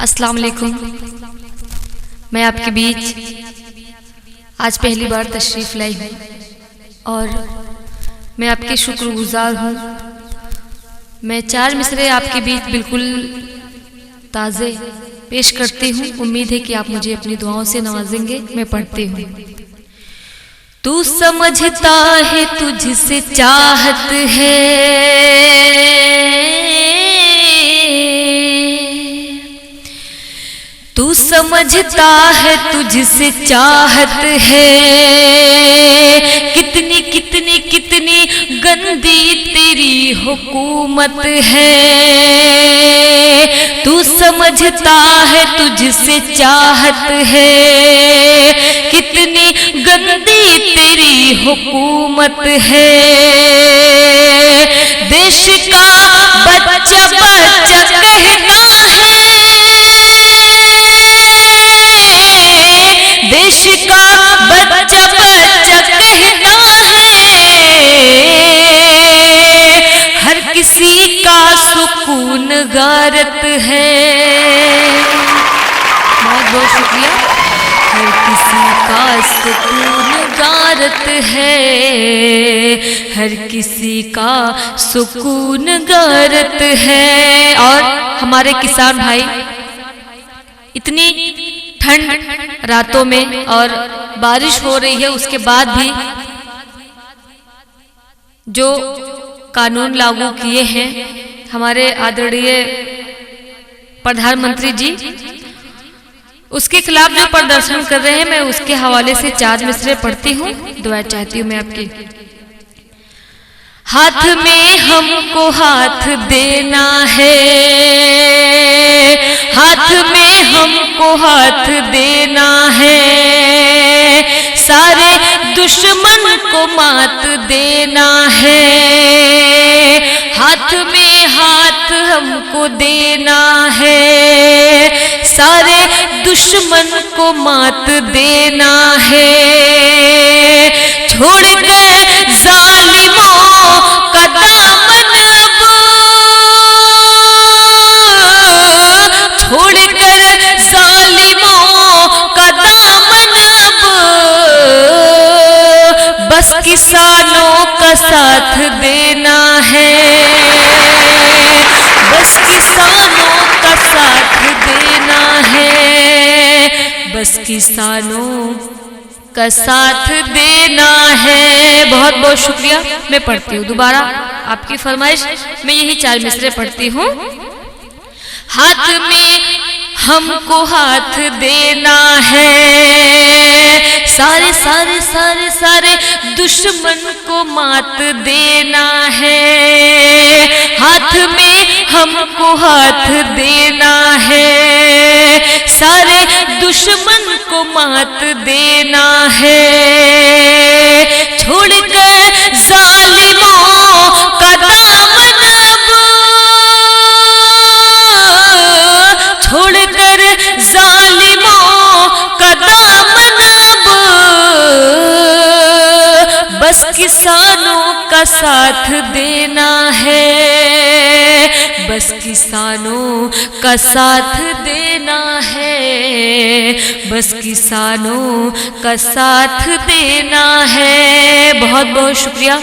السلام علیکم. میں آپ کے بیچ آج پہلی بار تشریف لائی ہوں اور میں آپ کے شکر گزار ہوں. میں 4 مصرعے آپ کے بیچ بالکل تازے پیش کرتی ہوں. امید ہے کہ آپ مجھے اپنی دعاؤں سے نوازیں گے. میں پڑھتی ہوں. تو سمجھتا ہے تجھ سے چاہت ہے، تو سمجھتا ہے تجھ سے چاہت ہے، کتنی کتنی کتنی گندی تیری حکومت ہے. تو سمجھتا ہے تجھ سے چاہت ہے، کتنی گندی تیری حکومت ہے. دیش کا بچہ بچہ کہنا ہے، دیش کا بچہ بچہ کہنا ہے، ہر کسی کا سکون غارت ہے. بہت بہت شکریہ. ہر کسی کا سکون غارت ہے، ہر کسی کا سکون غارت ہے. اور ہمارے کسان بھائی اتنی ٹھنڈ راتوں میں اور بارش ہو رہی ہے، اس کے بعد بھی جو قانون لاگو کیے ہیں ہمارے آدرڑیے پردھان منتری جی، اس کے خلاف جو پردرشن کر رہے ہیں، میں اس کے حوالے سے 4 مصرعے پڑھتی ہوں. دعا چاہتی ہوں میں آپ کی. ہاتھ میں ہم کو ہاتھ دینا ہے، ہاتھ میں ہم کو ہاتھ دینا ہے، سارے دشمن کو مات دینا ہے. ہاتھ میں ہاتھ ہم کو دینا ہے، سارے دشمن کو مات دینا ہے. چھوڑ کر ظالموں کا دامن اب، چھوڑ کر ظالموں کا دامن اب، بس کسانوں کا ساتھ دینا ہے، بس کسانوں کا ساتھ دینا ہے، بس کسانوں کا ساتھ دینا ہے. بہت بہت شکریہ. میں پڑھتی ہوں دوبارہ آپ کی فرمائش میں یہی 4 مصرعے پڑھتی ہوں. ہاتھ میں ہم کو ہاتھ دینا ہے، سارے سارے سارے سارے دشمن کو مات دینا ہے. ہاتھ میں ہم کو ہاتھ دینا ہے، سارے دشمن کو مات دینا ہے. چھوڑ کر ظالموں کا دامن اب، چھوڑ کر ظالموں کا دامن اب، بس کسانوں کا ساتھ دینا ہے، بس کسانوں کا ساتھ دینا ہے، بس کسانوں کا ساتھ دینا ہے. بہت بہت شکریہ.